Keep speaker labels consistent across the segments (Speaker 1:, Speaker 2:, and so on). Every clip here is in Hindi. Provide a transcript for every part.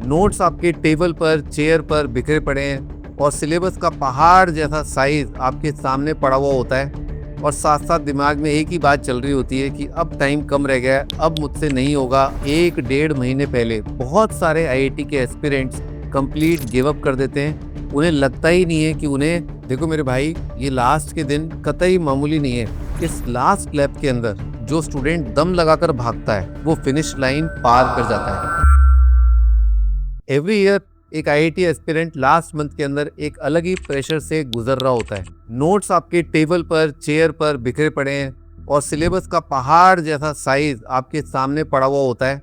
Speaker 1: नोट्स आपके टेबल पर, चेयर पर बिखरे पड़े हैं और सिलेबस का पहाड़ जैसा साइज आपके सामने पड़ा हुआ होता है और साथ साथ दिमाग में एक ही बात चल रही होती है कि अब टाइम कम रह गया है, अब मुझसे नहीं होगा। 1-1.5 महीने पहले बहुत सारे आईआईटी के एस्पिरेंट्स कंप्लीट गिव अप कर देते हैं। उन्हें लगता ही नहीं है कि उन्हें, देखो मेरे भाई, ये लास्ट के दिन कतई मामूली नहीं है। इस लास्ट लैप के अंदर जो स्टूडेंट दम लगाकर भागता है वो फिनिश लाइन पार कर जाता है। एवरी ईयर एक आईआईटी एस्पिरेंट लास्ट मंथ के अंदर एक अलग ही प्रेशर से गुजर रहा होता है। नोट्स आपके टेबल पर, चेयर पर बिखरे पड़े हैं और सिलेबस का पहाड़ जैसा साइज आपके सामने पड़ा हुआ होता है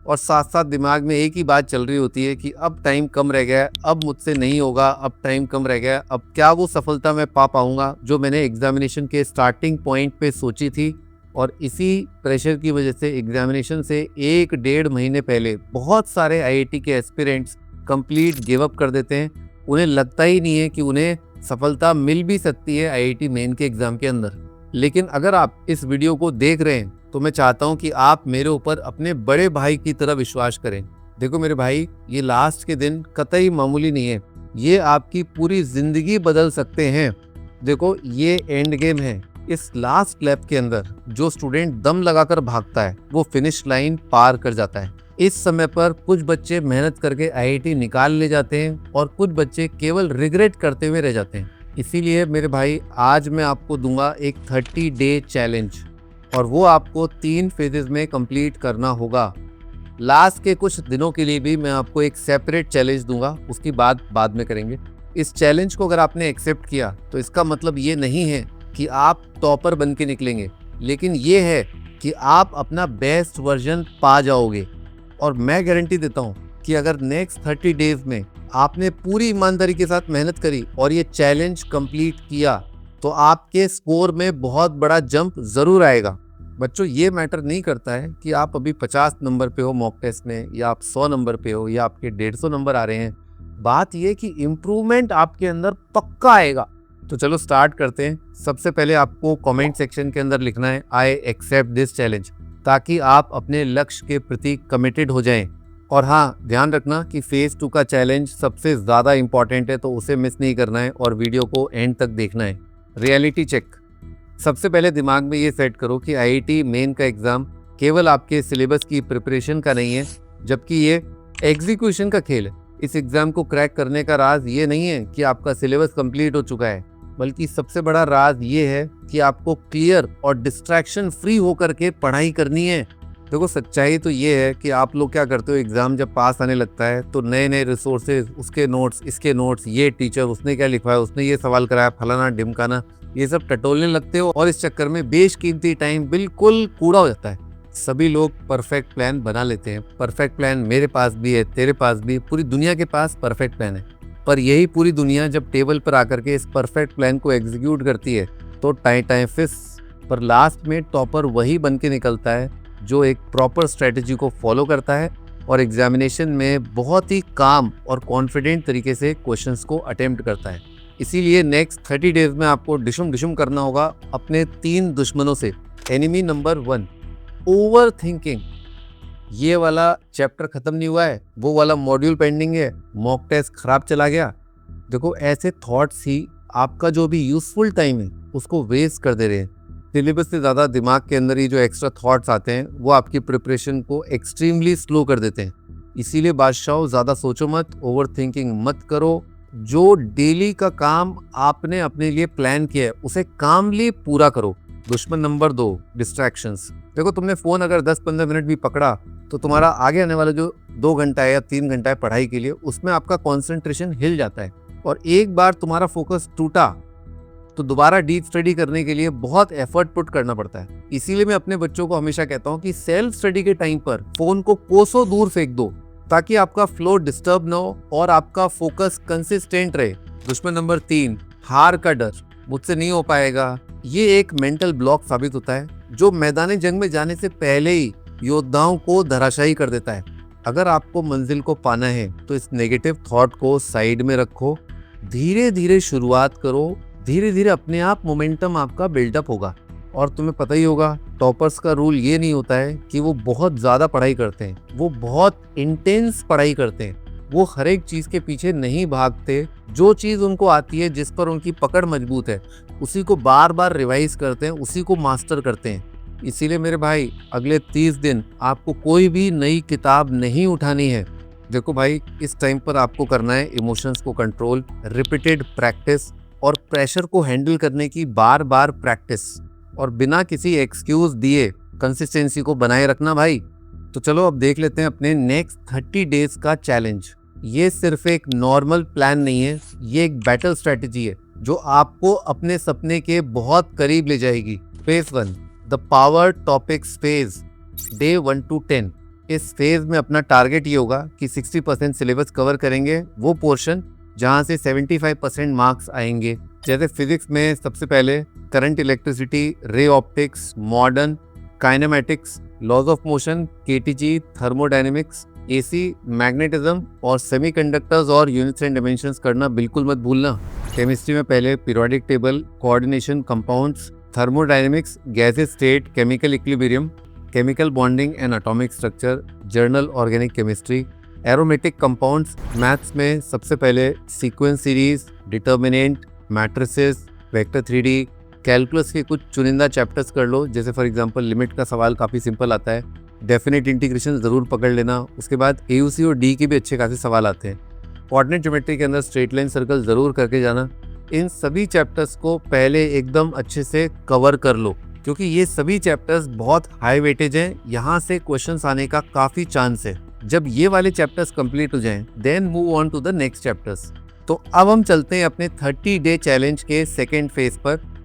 Speaker 1: और साथ साथ दिमाग में एक ही बात चल रही होती है कि अब टाइम कम रह गया है, अब मुझसे नहीं होगा, अब टाइम कम रह गया है, अब क्या वो सफलता मैं पा पाऊंगा जो मैंने एग्जामिनेशन के स्टार्टिंग पॉइंट पे सोची थी। और इसी प्रेशर की वजह से एग्जामिनेशन से 1-1.5 महीने पहले बहुत सारे आईआईटी के एस्पिरेंट्स कंप्लीट गिव अप कर देते हैं। उन्हें लगता ही नहीं है कि उन्हें सफलता मिल भी सकती है आईआईटी मेन के एग्जाम के अंदर। लेकिन अगर आप इस वीडियो को देख रहे हैं तो मैं चाहता हूं कि आप मेरे ऊपर अपने बड़े भाई की तरह विश्वास करें। देखो मेरे भाई, ये लास्ट के दिन कतई मामूली नहीं है, ये आपकी पूरी जिंदगी बदल सकते हैं। देखो, ये एंड गेम है। इस लास्ट लैप के अंदर जो स्टूडेंट दम लगाकर भागता है वो फिनिश लाइन पार कर जाता है। इस समय पर कुछ बच्चे मेहनत करके आईआईटी निकाल ले जाते हैं और कुछ बच्चे केवल रिग्रेट करते हुए रह जाते हैं। इसीलिए मेरे भाई, आज मैं आपको दूंगा एक 30 डे चैलेंज और वो आपको 3 फेजेस में कंप्लीट करना होगा। लास्ट के कुछ दिनों के लिए भी मैं आपको एक सेपरेट चैलेंज दूंगा, उसकी बात बाद में करेंगे। इस चैलेंज को अगर आपने एक्सेप्ट किया तो इसका मतलब ये नहीं है कि आप टॉपर बन के निकलेंगे, लेकिन ये है कि आप अपना बेस्ट वर्जन पा जाओगे। और मैं गारंटी देता हूँ कि अगर नेक्स्ट 30 डेज में आपने पूरी ईमानदारी के साथ मेहनत करी और ये चैलेंज कंप्लीट किया तो आपके स्कोर में बहुत बड़ा जंप जरूर आएगा। बच्चों, ये मैटर नहीं करता है कि आप अभी 50 नंबर पे हो मॉक टेस्ट में, या आप 100 नंबर पे हो, या आपके 150 नंबर आ रहे हैं। बात ये कि इम्प्रूवमेंट आपके अंदर पक्का आएगा। तो चलो स्टार्ट करते हैं। सबसे पहले आपको कमेंट सेक्शन के अंदर लिखना है आई एक्सेप्ट दिस चैलेंज, ताकि आप अपने लक्ष्य के प्रति कमिटेड हो जाएं। और हाँ, ध्यान रखना कि फेज 2 का चैलेंज सबसे ज़्यादा इंपॉर्टेंट है, तो उसे मिस नहीं करना है और वीडियो को एंड तक देखना है। Reality check. सबसे पहले दिमाग में ये सेट करो कि आईआईटी मेन का एग्ज़ाम केवल आपके सिलेबस की प्रिपरेशन का नहीं है, जबकि ये एग्जीक्यूशन का खेल है। इस एग्ज़ाम को क्रैक करने का राज ये नहीं है कि आपका सिलेबस कंप्लीट हो चुका है, बल्कि सबसे बड़ा राज ये है कि आपको क्लियर और डिस्ट्रैक्शन फ्री होकर के पढ़ाई करनी है। देखो, सच्चाई तो ये है कि आप लोग क्या करते हो, एग्जाम जब पास आने लगता है तो नए नए रिसोर्सेज, उसके नोट्स, इसके नोट्स, ये टीचर उसने क्या लिखवाया, उसने ये सवाल कराया, फलाना ढिमकाना, ये सब टटोलने लगते हो और इस चक्कर में बेशकीमती टाइम बिल्कुल कूड़ा हो जाता है। सभी लोग परफेक्ट प्लान बना लेते हैं। परफेक्ट प्लान मेरे पास भी है, तेरे पास भी, पूरी दुनिया के पास परफेक्ट प्लान है। पर यही पूरी दुनिया जब टेबल पर आकर के इस परफेक्ट प्लान को एग्जीक्यूट करती है तो टाइम फिस। पर लास्ट में टॉपर वही बन के निकलता है जो एक प्रॉपर स्ट्रेटजी को फॉलो करता है और एग्जामिनेशन में बहुत ही काम और कॉन्फिडेंट तरीके से क्वेश्चंस को अटेम्प्ट करता है। इसीलिए नेक्स्ट 30 डेज में आपको डिशुम करना होगा अपने 3 दुश्मनों से। Enemy number 1, over thinking. ये वाला चैप्टर खत्म नहीं हुआ है, वो वाला मॉड्यूल पेंडिंग है, मॉक टेस्ट खराब चला गया। देखो, ऐसे थॉट्स ही आपका जो भी यूजफुल टाइम है उसको वेस्ट कर दे रहे हैं। सिलेबस से ज़्यादा दिमाग के अंदर ही जो एक्स्ट्रा थॉट्स आते हैं वो आपकी प्रिपरेशन को एक्सट्रीमली स्लो कर देते हैं। इसीलिए बादशाह, ज़्यादा सोचो मत, ओवर थिंकिंग मत करो। जो डेली का काम आपने अपने लिए प्लान किया है उसे कामली पूरा करो। दुश्मन नंबर 2, डिस्ट्रैक्शंस। देखो, तुमने फ़ोन अगर 10-15 मिनट भी पकड़ा तो तुम्हारा आगे आने वाला जो 2 घंटा है या 3 घंटा है पढ़ाई के लिए, उसमें आपका कॉन्सेंट्रेशन हिल जाता है। और एक बार तुम्हारा फोकस टूटा तो दोबारा डीप स्टडी करने के लिए बहुत एफर्ट पुट करना पड़ता है। इसीलिए मैं अपने बच्चों को हमेशा कहता हूँ कि सेल्फ स्टडी के टाइम पर फोन को कोसों दूर फेंक दो, ताकि आपका फ्लो डिस्टर्ब ना हो और आपका फोकस कंसिस्टेंट रहे। दुश्मन नंबर 3, हार का डर। मुझसे नहीं हो पाएगा। ये एक मेंटल ब्लॉक साबित होता है जो मैदान जंग में जाने से पहले ही योद्धाओं को धराशायी कर देता है। अगर आपको मंजिल को पाना है तो इस नेगेटिव थॉट को साइड में रखो, धीरे धीरे शुरुआत करो, धीरे धीरे अपने आप मोमेंटम आपका बिल्डअप होगा। और तुम्हें पता ही होगा, टॉपर्स का रूल ये नहीं होता है कि वो बहुत ज़्यादा पढ़ाई करते हैं, वो बहुत इंटेंस पढ़ाई करते हैं। वो हर एक चीज के पीछे नहीं भागते। जो चीज उनको आती है, जिस पर उनकी पकड़ मजबूत है, उसी को बार बार रिवाइज करते हैं, उसी को मास्टर करते हैं। इसीलिए मेरे भाई, अगले 30 दिन आपको कोई भी नई किताब नहीं उठानी है। देखो भाई, इस टाइम पर आपको करना है इमोशंस को कंट्रोल, रिपीटेड प्रैक्टिस और प्रेशर को हैंडल करने की बार बार प्रैक्टिस, और बिना किसी एक्सक्यूज दिए कंसिस्टेंसी को बनाए रखना भाई। तो चलो अब देख लेते हैं अपने नेक्स्ट 30 डेज का चैलेंज। ये सिर्फ एक नॉर्मल प्लान नहीं है, ये एक बैटल स्ट्रेटेजी है जो आपको अपने सपने के बहुत करीब ले जाएगी। Phase 1, the power topics phase, day 1 to 10। इस फेज में अपना टारगेट ये होगा कि 60% सिलेबस कवर करेंगे, वो पोर्शन जहां से 75% मार्क्स आएंगे। जैसे फिजिक्स में सबसे पहले current electricity, ray optics, modern kinematics, laws of motion, KTG, thermodynamics, AC, magnetism और सेमीकंडक्टर्स और यूनिट्स एंड डायमेंशंस करना बिल्कुल मत भूलना। केमिस्ट्री में पहले periodic table, coordination, compounds, thermodynamics, gases state, chemical equilibrium, chemical bonding and atomic structure, general organic chemistry, aromatic compounds. Maths में सबसे पहले sequence series, determinant, matrices, vector 3D। Calculus के कुछ चुनिंदा चैप्टर्स कर लो, जैसे फॉर एग्जांपल लिमिट का सवाल काफ़ी सिंपल आता है। डेफिनेट इंटीग्रेशन ज़रूर पकड़ लेना। उसके बाद AUC और D के भी अच्छे खासे सवाल आते हैं। कोऑर्डिनेट ज्योमेट्री के अंदर स्ट्रेट लाइन सर्कल ज़रूर करके जाना। इन सभी चैप्टर्स को पहले एकदम अच्छे से कवर कर लो, क्योंकि ये सभी चैप्टर्स बहुत हाई वेटेज हैं, यहाँ से क्वेश्चंस आने का काफ़ी चांस है। जब ये वाले चैप्टर्स कंप्लीट हो जाएं, then move on to the next chapters. तो अब हम चलते हैं अपने 30 डे चैलेंज के सेकेंड फेज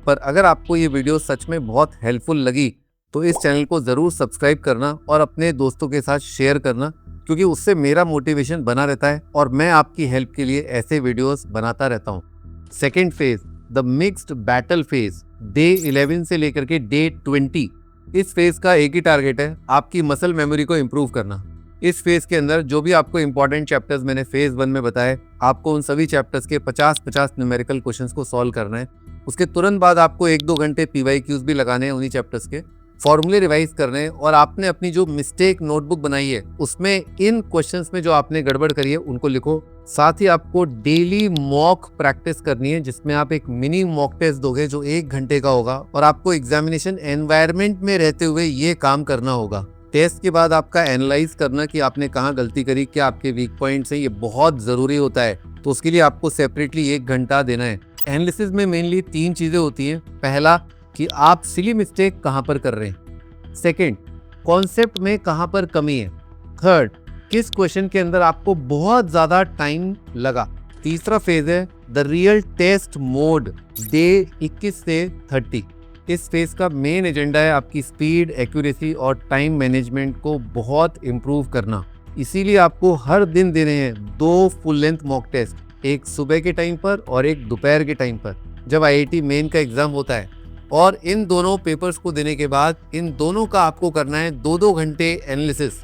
Speaker 1: पर अगर आपको ये वीडियो सच में बहुत हेल्पफुल लगी तो इस चैनल को ज़रूर सब्सक्राइब करना और अपने दोस्तों के साथ शेयर करना, क्योंकि उससे मेरा मोटिवेशन बना रहता है और मैं आपकी हेल्प के लिए ऐसे वीडियोस बनाता रहता हूँ। Second phase, the mixed battle phase, day 11 से लेकर के डे 20। इस फेज का एक ही टारगेट है, आपकी मसल मेमोरी को इम्प्रूव करना। इस फेज के अंदर जो भी आपको इंपॉर्टेंट चैप्टर्स मैंने फेज 1 में बताए, आपको उन सभी चैप्टर्स के 50-50 न्यूमेरिकल क्वेश्चंस को सॉल्व करना है। उसके तुरंत बाद आपको 1-2 घंटे PYQs भी लगाने हैं, उन्हीं चैप्टर्स के फॉर्मूले रिवाइज करने हैं, और आपने अपनी जो मिस्टेक नोटबुक बनाई है उसमें इन क्वेश्चंस में जो आपने गड़बड़ करी है उनको लिखो। साथ ही आपको डेली मॉक प्रैक्टिस करनी है, जिसमें आप एक मिनी मॉक टेस्ट दोगे जो 1 घंटे का होगा, और आपको एग्जामिनेशन एनवायरनमेंट में रहते हुए ये काम करना होगा। टेस्ट के बाद आपका एनालाइज करना कि आपने कहाँ गलती करी, क्या आपके वीक पॉइंट्स हैं, ये बहुत ज़रूरी होता है। तो उसके लिए आपको सेपरेटली 1 घंटा देना है। एनालिसिस में मेनली 3 चीज़ें होती हैं। पहला, कि आप सिली मिस्टेक कहाँ पर कर रहे हैं। सेकंड, कॉन्सेप्ट में कहाँ पर कमी है। थर्ड, किस क्वेश्चन के अंदर आपको बहुत ज़्यादा टाइम लगा। तीसरा फेज है the real test mode, day 21 से 30। इस फेज का मेन एजेंडा है आपकी स्पीड, एक्यूरेसी और टाइम मैनेजमेंट को बहुत इम्प्रूव करना। इसीलिए आपको हर दिन देने हैं 2 फुल लेंथ मॉक टेस्ट, एक सुबह के टाइम पर और एक दोपहर के टाइम पर जब IIT मेन का एग्जाम होता है। और इन दोनों पेपर्स को देने के बाद इन दोनों का आपको करना है 2-2 घंटे एनालिसिस।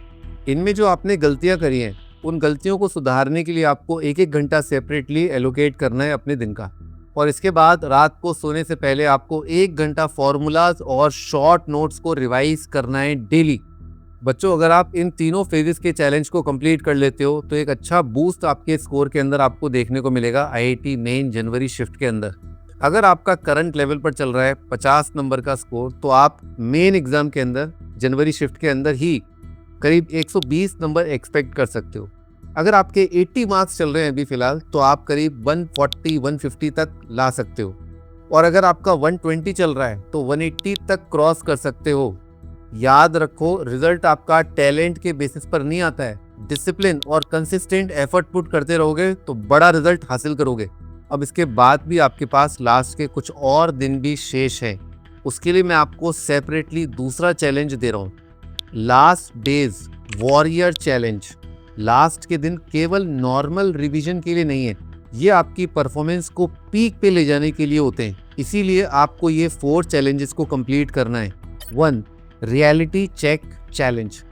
Speaker 1: इनमें जो आपने गलतियां करी हैं, उन गलतियों को सुधारने के लिए आपको 1-1 घंटा सेपरेटली एलोकेट करना है अपने दिन का। और इसके बाद रात को सोने से पहले आपको 1 घंटा फॉर्मूलाज और शॉर्ट नोट्स को रिवाइज करना है डेली। बच्चों, अगर आप इन तीनों फेजेस के चैलेंज को कंप्लीट कर लेते हो तो एक अच्छा बूस्ट आपके स्कोर के अंदर आपको देखने को मिलेगा IIT मेन जनवरी शिफ्ट के अंदर। अगर आपका करंट लेवल पर चल रहा है 50 नंबर का स्कोर, तो आप मेन एग्जाम के अंदर जनवरी शिफ्ट के अंदर ही करीब 120 नंबर एक्सपेक्ट कर सकते हो। अगर आपके 80 मार्क्स चल रहे हैं अभी फिलहाल, तो आप करीब 140-150 तक ला सकते हो। और अगर आपका 120 चल रहा है तो 180 तक क्रॉस कर सकते हो। याद रखो, रिजल्ट आपका टैलेंट के बेसिस पर नहीं आता है। डिसिप्लिन और कंसिस्टेंट एफर्ट पुट करते रहोगे तो बड़ा रिजल्ट हासिल करोगे। अब इसके बाद भी आपके पास लास्ट के कुछ और दिन भी शेष हैं। उसके लिए मैं आपको सेपरेटली दूसरा चैलेंज दे रहा हूँ, last days warrior challenge. Last के दिन केवल नॉर्मल रिवीजन के लिए नहीं है, ये आपकी परफॉर्मेंस को पीक पे ले जाने के लिए होते हैं। इसीलिए आपको ये 4 चैलेंजेस को कंप्लीट करना है। 1, रियलिटी चेक चैलेंज।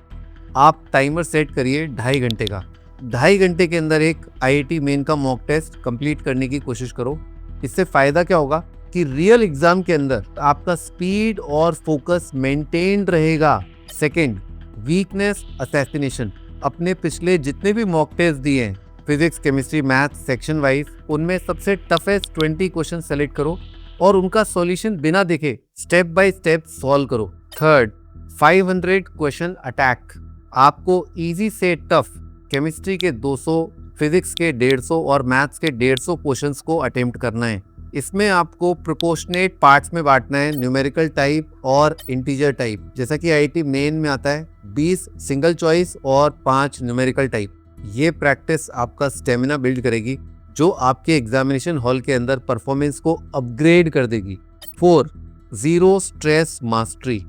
Speaker 1: आप टाइमर सेट करिए 2.5 घंटे का। 2.5 घंटे के अंदर एक IIT मेन का मॉक टेस्ट कंप्लीट करने की कोशिश करो। इससे फ़ायदा क्या होगा कि रियल एग्जाम के अंदर आपका स्पीड और फोकस मेंटेन रहेगा। Second, weakness assassination. अपने पिछले जितने भी मॉक टेस्ट दिए हैं physics, chemistry, math section wise उनमें सबसे टफेस्ट 20 क्वेश्चन सेलेक्ट करो और उनका सॉल्यूशन बिना देखे स्टेप बाय स्टेप सॉल्व करो। Third, 500 question attack. आपको इजी से टफ केमिस्ट्री के 200, फिजिक्स के 150 और मैथ्स के 150 क्वेश्चंस को अटेम्प्ट करना है। इसमें आपको प्रोपोर्शनेट पार्ट्स में बांटना है, न्यूमेरिकल टाइप और इंटीजर टाइप। जैसा कि आईआईटी मेन में आता है 20 सिंगल चॉइस और 5 न्यूमेरिकल टाइप। ये प्रैक्टिस आपका स्टेमिना बिल्ड करेगी जो आपके एग्जामिनेशन हॉल के अंदर परफॉर्मेंस को अपग्रेड कर देगी। 4, जीरो स्ट्रेस मास्टरी।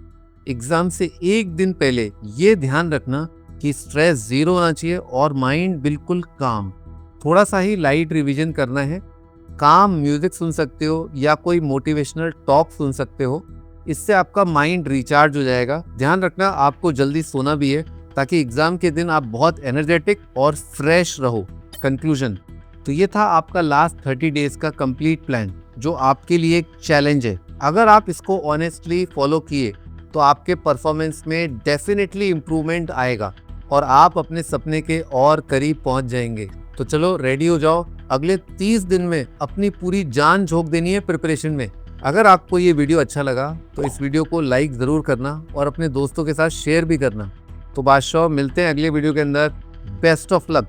Speaker 1: एग्जाम से एक दिन पहले ये ध्यान रखना कि स्ट्रेस जीरो होना चाहिए और माइंड बिल्कुल काम। थोड़ा सा ही लाइट रिवीजन करना है। काम म्यूजिक सुन सकते हो या कोई मोटिवेशनल टॉक सुन सकते हो, इससे आपका माइंड रिचार्ज हो जाएगा। ध्यान रखना आपको जल्दी सोना भी है ताकि एग्जाम के दिन आप बहुत एनर्जेटिक और फ्रेश रहो। कंक्लूजन, तो ये था आपका लास्ट 30 डेज का कंप्लीट प्लान जो आपके लिए एक चैलेंज है। अगर आप इसको ऑनेस्टली फॉलो किए तो आपके परफॉर्मेंस में डेफिनेटली इम्प्रूवमेंट आएगा और आप अपने सपने के और करीब पहुंच जाएंगे। तो चलो रेडी हो जाओ, अगले 30 दिन में अपनी पूरी जान झोंक देनी है प्रिपरेशन में। अगर आपको ये वीडियो अच्छा लगा तो इस वीडियो को लाइक ज़रूर करना और अपने दोस्तों के साथ शेयर भी करना। तो बादशाह, मिलते हैं अगले वीडियो के अंदर। Best of luck.